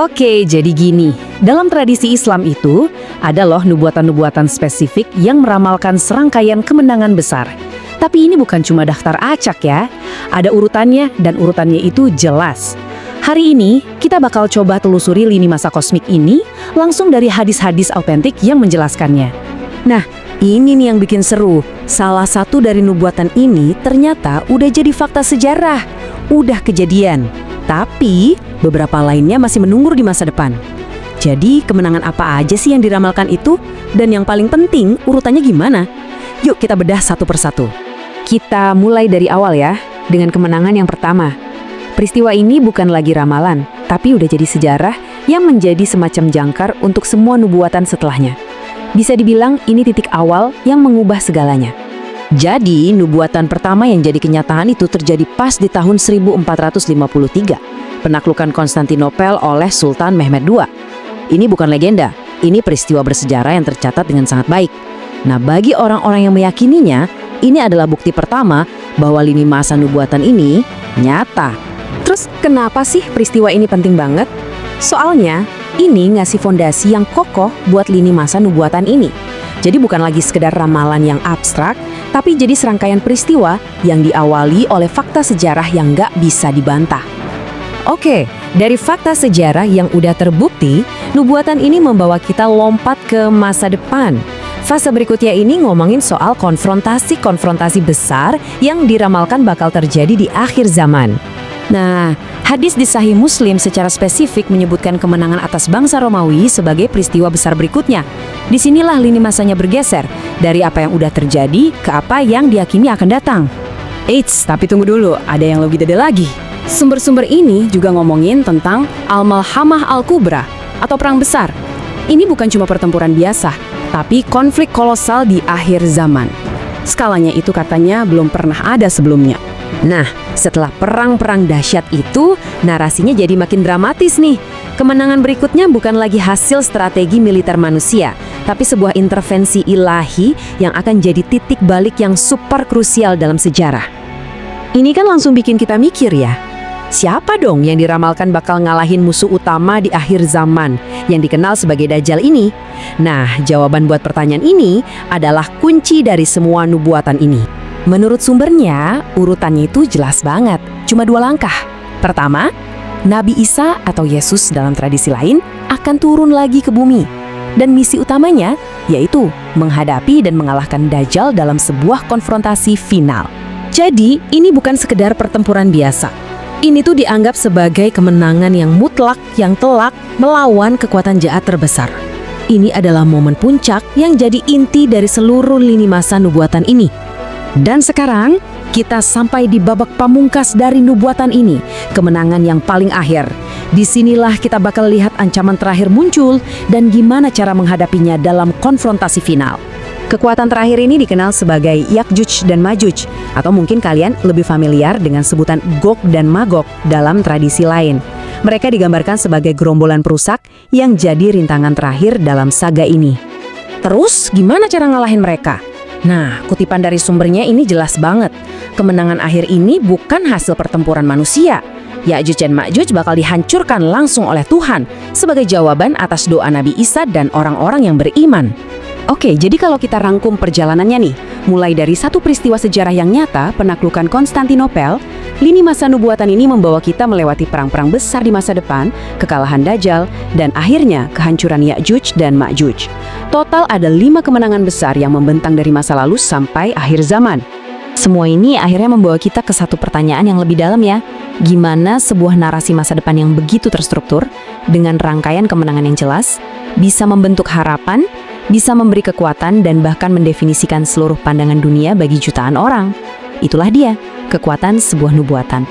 Oke, jadi gini. Dalam tradisi Islam itu, ada loh nubuatan-nubuatan spesifik yang meramalkan serangkaian kemenangan besar. Tapi ini bukan cuma daftar acak ya. Ada urutannya dan urutannya itu jelas. Hari ini, kita bakal coba telusuri lini masa kosmik ini langsung dari hadis-hadis autentik yang menjelaskannya. Nah, ini nih yang bikin seru. Salah satu dari nubuatan ini ternyata udah jadi fakta sejarah. Udah kejadian. Tapi, beberapa lainnya masih menunggu di masa depan. Jadi, kemenangan apa aja sih yang diramalkan itu? Dan yang paling penting, urutannya gimana? Yuk kita bedah satu persatu. Kita mulai dari awal ya, dengan kemenangan yang pertama. Peristiwa ini bukan lagi ramalan, tapi udah jadi sejarah yang menjadi semacam jangkar untuk semua nubuatan setelahnya. Bisa dibilang ini titik awal yang mengubah segalanya. Jadi, nubuatan pertama yang jadi kenyataan itu terjadi pas di tahun 1453, penaklukan Konstantinopel oleh Sultan Mehmed II. Ini bukan legenda, ini peristiwa bersejarah yang tercatat dengan sangat baik. Nah, bagi orang-orang yang meyakininya, ini adalah bukti pertama bahwa lini masa nubuatan ini nyata. Terus kenapa sih peristiwa ini penting banget? Soalnya, ini ngasih fondasi yang kokoh buat lini masa nubuatan ini. Jadi bukan lagi sekedar ramalan yang abstrak, tapi jadi serangkaian peristiwa yang diawali oleh fakta sejarah yang nggak bisa dibantah. Oke, dari fakta sejarah yang udah terbukti, nubuatan ini membawa kita lompat ke masa depan. Fase berikutnya ini ngomongin soal konfrontasi besar yang diramalkan bakal terjadi di akhir zaman. Nah, hadis di Sahih Muslim secara spesifik menyebutkan kemenangan atas bangsa Romawi sebagai peristiwa besar berikutnya. Disinilah lini masanya bergeser, dari apa yang udah terjadi ke apa yang diyakini akan datang. Eits, tapi tunggu dulu, ada yang lebih detail lagi. Sumber-sumber ini juga ngomongin tentang Al-Malhamah Al-Kubra, atau perang besar. Ini bukan cuma pertempuran biasa, tapi konflik kolosal di akhir zaman. Skalanya itu katanya belum pernah ada sebelumnya. Nah, setelah perang-perang dahsyat itu, narasinya jadi makin dramatis nih. Kemenangan berikutnya bukan lagi hasil strategi militer manusia, tapi sebuah intervensi ilahi yang akan jadi titik balik yang super krusial dalam sejarah. Ini kan langsung bikin kita mikir ya, siapa dong yang diramalkan bakal ngalahin musuh utama di akhir zaman yang dikenal sebagai Dajjal ini? Nah, jawaban buat pertanyaan ini adalah kunci dari semua nubuatan ini. Menurut sumbernya, urutannya itu jelas banget, cuma 2 langkah. Pertama, Nabi Isa atau Yesus dalam tradisi lain akan turun lagi ke bumi. Dan misi utamanya yaitu menghadapi dan mengalahkan Dajjal dalam sebuah konfrontasi final. Jadi, ini bukan sekedar pertempuran biasa. Ini tuh dianggap sebagai kemenangan yang mutlak, yang telak melawan kekuatan jahat terbesar. Ini adalah momen puncak yang jadi inti dari seluruh lini masa nubuatan ini. Dan sekarang, kita sampai di babak pamungkas dari nubuatan ini, kemenangan yang paling akhir. Disinilah kita bakal lihat ancaman terakhir muncul dan gimana cara menghadapinya dalam konfrontasi final. Kekuatan terakhir ini dikenal sebagai Ya'juj dan Ma'juj, atau mungkin kalian lebih familiar dengan sebutan Gog dan Magog dalam tradisi lain. Mereka digambarkan sebagai gerombolan perusak yang jadi rintangan terakhir dalam saga ini. Terus, gimana cara ngalahin mereka? Nah, kutipan dari sumbernya ini jelas banget. Kemenangan akhir ini bukan hasil pertempuran manusia. Ya'juj dan Ma'juj bakal dihancurkan langsung oleh Tuhan sebagai jawaban atas doa Nabi Isa dan orang-orang yang beriman. Oke, jadi kalau kita rangkum perjalanannya nih, mulai dari satu peristiwa sejarah yang nyata, penaklukan Konstantinopel, lini masa nubuatan ini membawa kita melewati perang-perang besar di masa depan, kekalahan Dajjal, dan akhirnya kehancuran Ya'juj dan Ma'juj. Total ada 5 kemenangan besar yang membentang dari masa lalu sampai akhir zaman. Semua ini akhirnya membawa kita ke satu pertanyaan yang lebih dalam ya. Gimana sebuah narasi masa depan yang begitu terstruktur, dengan rangkaian kemenangan yang jelas, bisa membentuk harapan, bisa memberi kekuatan dan bahkan mendefinisikan seluruh pandangan dunia bagi jutaan orang. Itulah dia, kekuatan sebuah nubuatan.